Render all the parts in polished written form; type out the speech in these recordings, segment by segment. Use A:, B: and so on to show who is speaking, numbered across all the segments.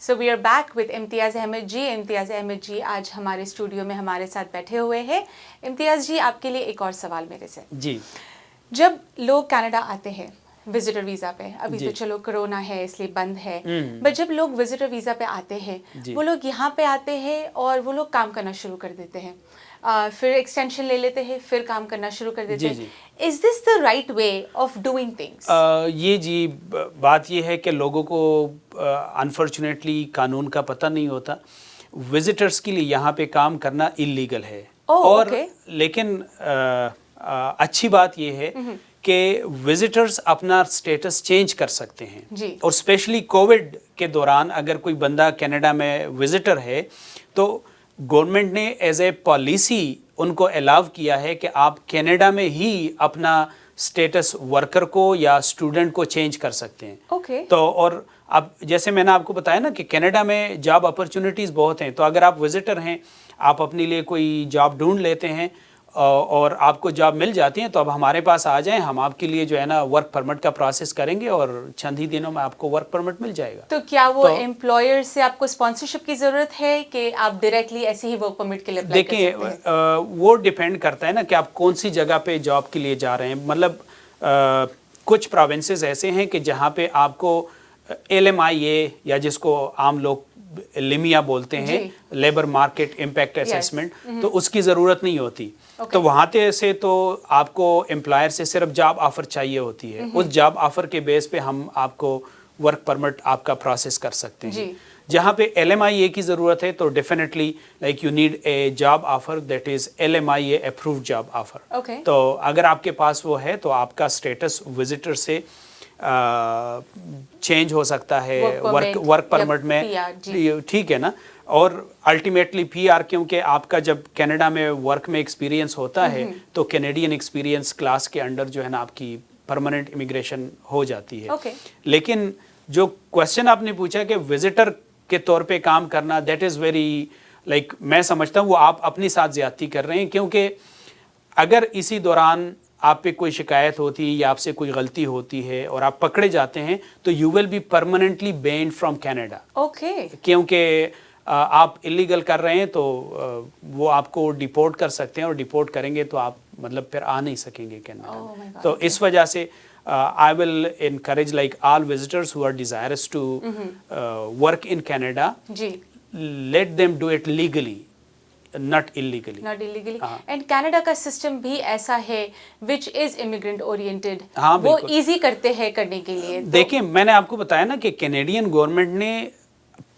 A: So we are back with Imtiaz Ahmed ji. Imtiaz Ahmed ji आज हमारे studio में हमारे साथ बैठे हुए हैं। इम्तियाज़ जी, आपके लिए एक और सवाल मेरे से
B: जी।
A: जब लोग कनाडा आते हैं विजिटर वीज़ा पे, अभी
B: जी।
A: तो चलो कोरोना है इसलिए बंद है, बट जब लोग विजिटर वीज़ा पे आते हैं वो लोग यहाँ पे आते हैं और वो लोग काम करना शुरू कर देते हैं, फिर एक्सटेंशन ले लेते हैं, फिर काम करना शुरू कर देते हैं। Is this the right way of doing things?
B: ये जी बात ये है कि लोगों को अनफॉर्चुनेटली कानून का पता नहीं होता। विजिटर्स के लिए यहाँ पे काम करना इलीगल है। और लेकिन अच्छी बात ये है कि विजिटर्स अपना स्टेटस चेंज कर सकते हैं। और स्पेशली कोविड के दौरान अगर कोई बंदा कनाडा में विजिटर है तो गवर्नमेंट ने एज ए पॉलिसी उनको अलाउ किया है कि आप कनाडा में ही अपना स्टेटस वर्कर को या स्टूडेंट को चेंज कर सकते हैं। तो और अब जैसे मैंने आपको बताया ना कि कनाडा में जॉब अपॉर्चुनिटीज़ बहुत हैं, तो अगर आप विजिटर हैं, आप अपने लिए कोई जॉब ढूंढ लेते हैं और आपको जॉब मिल जाती है, तो अब हमारे पास आ जाएं, हम आपके लिए जो है ना वर्क परमिट का प्रोसेस करेंगे और चंद ही दिनों में आपको वर्क परमिट मिल जाएगा।
A: तो क्या वो एम्प्लॉयर से आपको स्पॉन्सरशिप की ज़रूरत है कि आप डायरेक्टली ऐसे ही वर्क परमिट के लिए अप्लाई कर सकते हैं?
B: देखिए वो डिपेंड करता है ना कि आप कौन सी जगह पे जॉब के लिए जा रहे हैं। मतलब कुछ प्रोविंसेस ऐसे हैं कि जहाँ पे आपको LMIA या जिसको आम लोग लिमिया बोलते हैं, लेबर मार्केट इम्पैक्ट असेसमेंट, तो उसकी ज़रूरत नहीं होती। तो वहाँ से तो आपको एम्प्लॉयर से सिर्फ जॉब ऑफ़र चाहिए होती है। उस जॉब ऑफ़र के बेस पे हम आपको वर्क परमिट आपका प्रोसेस कर सकते हैं। जहाँ पे LMIA की ज़रूरत है तो definitely like you need a job offer that is LMIA approved job offer. तो अगर आपके पास वो है तो आपका स्टेटस विजिटर से चेंज हो सकता है वर्क परमिट में, ठीक है ना। और अल्टीमेटली PR, क्योंकि आपका जब कनाडा में वर्क में एक्सपीरियंस होता है तो कैनेडियन एक्सपीरियंस क्लास के अंडर जो है ना आपकी परमानेंट इमिग्रेशन हो जाती है। लेकिन जो क्वेश्चन आपने पूछा कि विजिटर के तौर पे काम करना, दैट इज़ वेरी लाइक मैं समझता हूँ वो आप अपनी साथ ज़्यादती कर रहे हैं, क्योंकि अगर इसी दौरान आप पे कोई शिकायत होती है या आपसे कोई गलती होती है और आप पकड़े जाते हैं तो you will be permanently banned from Canada. क्योंकि आप इलीगल कर रहे हैं तो वो आपको डिपोर्ट कर सकते हैं और डिपोर्ट करेंगे तो आप मतलब फिर आ नहीं सकेंगे कनाडा। तो इस वजह से I will encourage like all visitors who are desirous to work in Canada, let them do it legally, not illegally.
A: Not illegally. And Canada का सिस्टम भी ऐसा है which is immigrant oriented. वो easy करते हैं करने के लिए।
B: देखिए मैंने आपको बताया ना कि कैनेडियन गवर्नमेंट ने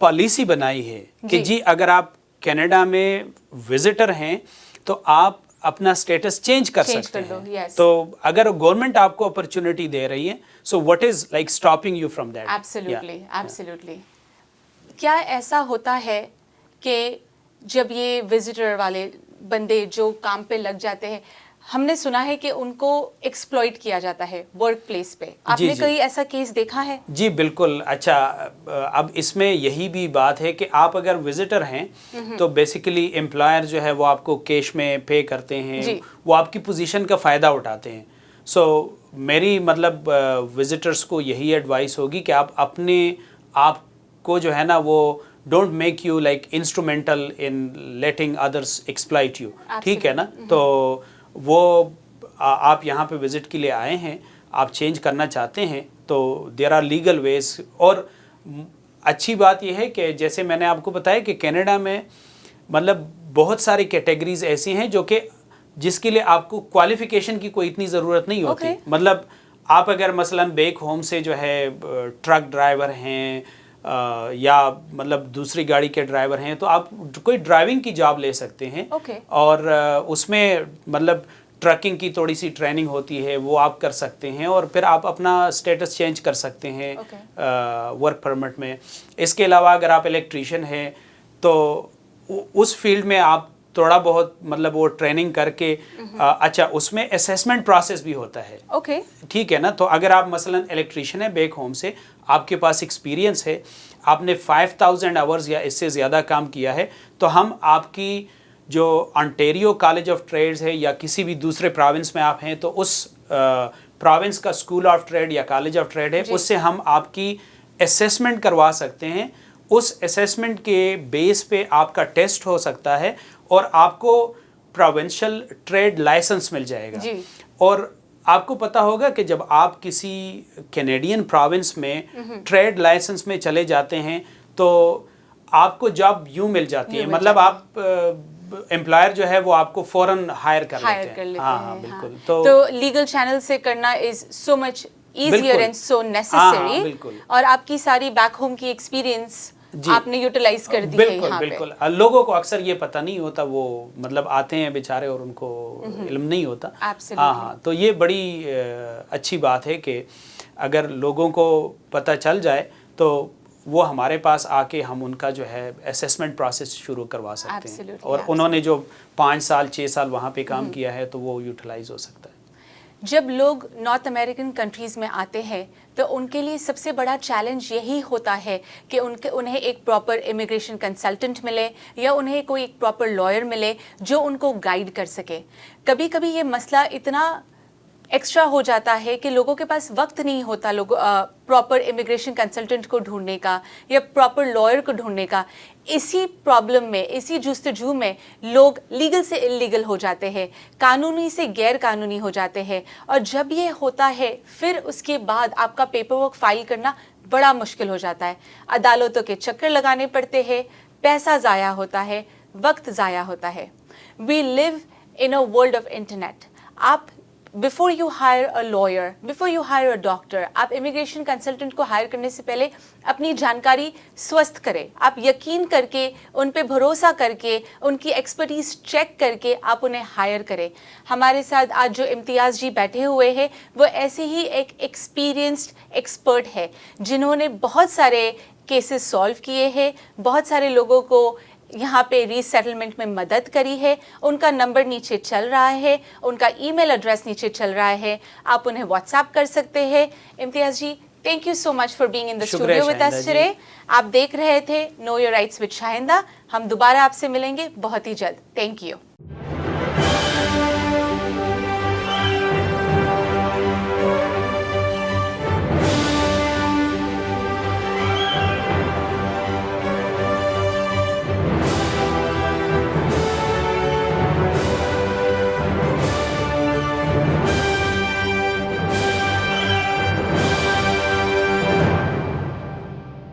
B: पॉलिसी बनाई है कि जी अगर आप कनाडा में विजिटर हैं तो आप अपना स्टेटस चेंज कर सकते हैं। तो अगर गवर्नमेंट आपको अपॉर्चुनिटी दे रही है, so what is like stopping you from that?
A: Absolutely. क्या ऐसा होता है कि जब ये विजिटर वाले बंदे जो काम पे लग जाते हैं, हमने सुना है कि उनको एक्सप्लॉइट किया जाता है वर्क प्लेस पे, आपने कोई ऐसा केस देखा है?
B: जी बिल्कुल। अच्छा, अब इसमें यही भी बात है कि आप अगर विजिटर हैं तो बेसिकली एम्प्लॉयर जो है वो आपको कैश में पे करते हैं, वो आपकी पोजीशन का फ़ायदा उठाते हैं। सो मेरी मतलब विजिटर्स को यही एडवाइस होगी कि आप अपने आप को जो है ना वो don't make you like instrumental in letting others exploit you, ठीक है ना। तो वो आप यहाँ पे विज़िट के लिए आए हैं, आप चेंज करना चाहते हैं तो देयर आर लीगल वेज। और अच्छी बात यह है कि जैसे मैंने आपको बताया कि कनाडा में मतलब बहुत सारी कैटेगरीज ऐसी हैं जो कि जिसके लिए आपको क्वालिफिकेशन की कोई इतनी ज़रूरत नहीं होती। मतलब आप अगर मसलन बैक होम से जो है ट्रक ड्राइवर हैं या मतलब दूसरी गाड़ी के ड्राइवर हैं तो आप कोई ड्राइविंग की जॉब ले सकते हैं। और उसमें मतलब ट्रकिंग की थोड़ी सी ट्रेनिंग होती है, वो आप कर सकते हैं और फिर आप अपना स्टेटस चेंज कर सकते हैं वर्क परमिट में। इसके अलावा अगर आप इलेक्ट्रीशियन हैं तो उस फील्ड में आप थोड़ा बहुत मतलब वो ट्रेनिंग करके अच्छा उसमें असेसमेंट प्रोसेस भी होता है, ठीक है ना। तो अगर आप मसलन इलेक्ट्रीशियन है बैक होम से, आपके पास एक्सपीरियंस है, आपने 5000 आवर्स या इससे ज़्यादा काम किया है, तो हम आपकी जो ऑन्टेरियो कॉलेज ऑफ ट्रेड्स है या किसी भी दूसरे प्रोविंस में आप हैं तो उस प्रोविंस का स्कूल ऑफ ट्रेड या कॉलेज ऑफ ट्रेड है, उससे हम आपकी असेसमेंट करवा सकते हैं। उस असेसमेंट के बेस पे आपका टेस्ट हो सकता है और आपको प्रोविंशियल ट्रेड लाइसेंस मिल जाएगा
A: जी।
B: और आपको पता होगा कि जब आप किसी कैनेडियन प्रोविंस में ट्रेड लाइसेंस में चले जाते हैं तो आपको जॉब यूं मिल जाती है, मतलब आप एम्प्लॉयर जो है वो आपको फौरन हायर कर लेते हैं। हाँ, बिल्कुल।
A: तो लीगल चैनल से करना is so much easier and so necessary।
B: बिल्कुल।
A: और आपकी सारी बैक होम की एक्सपीरियंस आपने यूटिलाइज कर दी है यहाँ पे।
B: बिल्कुल। लोगों को अक्सर ये पता नहीं होता, वो मतलब आते हैं बेचारे और उनको इल्म नहीं होता। हाँ, तो ये बड़ी अच्छी बात है कि अगर लोगों को पता चल जाए तो वो हमारे पास आके हम उनका जो है असेसमेंट प्रोसेस शुरू करवा सकते हैं और उन्होंने जो 5 साल 6 साल वहाँ पे काम किया है तो वो यूटिलाइज हो सकता है।
A: जब लोग नॉर्थ अमेरिकन कंट्रीज़ में आते हैं तो उनके लिए सबसे बड़ा चैलेंज यही होता है कि उन्हें एक प्रॉपर इमिग्रेशन कंसल्टेंट मिले या उन्हें कोई एक प्रॉपर लॉयर मिले जो उनको गाइड कर सके। कभी कभी ये मसला इतना एक्स्ट्रा हो जाता है कि लोगों के पास वक्त नहीं होता प्रॉपर इमिग्रेशन कंसल्टेंट को ढूंढने का या प्रॉपर लॉयर को ढूंढने का। इसी प्रॉब्लम में, इसी जुस्तजू में लोग लीगल से इलीगल हो जाते हैं, कानूनी से गैर कानूनी हो जाते हैं और जब ये होता है फिर उसके बाद आपका पेपर वर्क फाइल करना बड़ा मुश्किल हो जाता है। अदालतों के चक्कर लगाने पड़ते हैं, पैसा ज़ाया होता है, वक्त ज़ाया होता है। We live in a world of internet. आप before you hire a lawyer, before you hire a doctor, आप इमिग्रेशन कंसल्टेंट को हायर करने से पहले अपनी जानकारी स्वस्थ करें। आप यकीन करके, उन पे भरोसा करके, उनकी एक्सपर्टीज चेक करके आप उन्हें हायर करें। हमारे साथ आज जो इम्तियाज़ जी बैठे हुए हैं वो ऐसे ही एक एक्सपीरियंस्ड एक्सपर्ट है जिन्होंने बहुत सारे केसेस सॉल्व किए हैं, बहुत सारे लोगों को यहाँ पे रीसेटलमेंट में मदद करी है। उनका नंबर नीचे चल रहा है, उनका ईमेल एड्रेस नीचे चल रहा है, आप उन्हें व्हाट्सएप कर सकते हैं। Imtiaz ji, thank you so much for being in the studio with us today. आप देख रहे थे know your rights with Shahinda. हम दोबारा आपसे मिलेंगे बहुत ही जल्द। Thank you.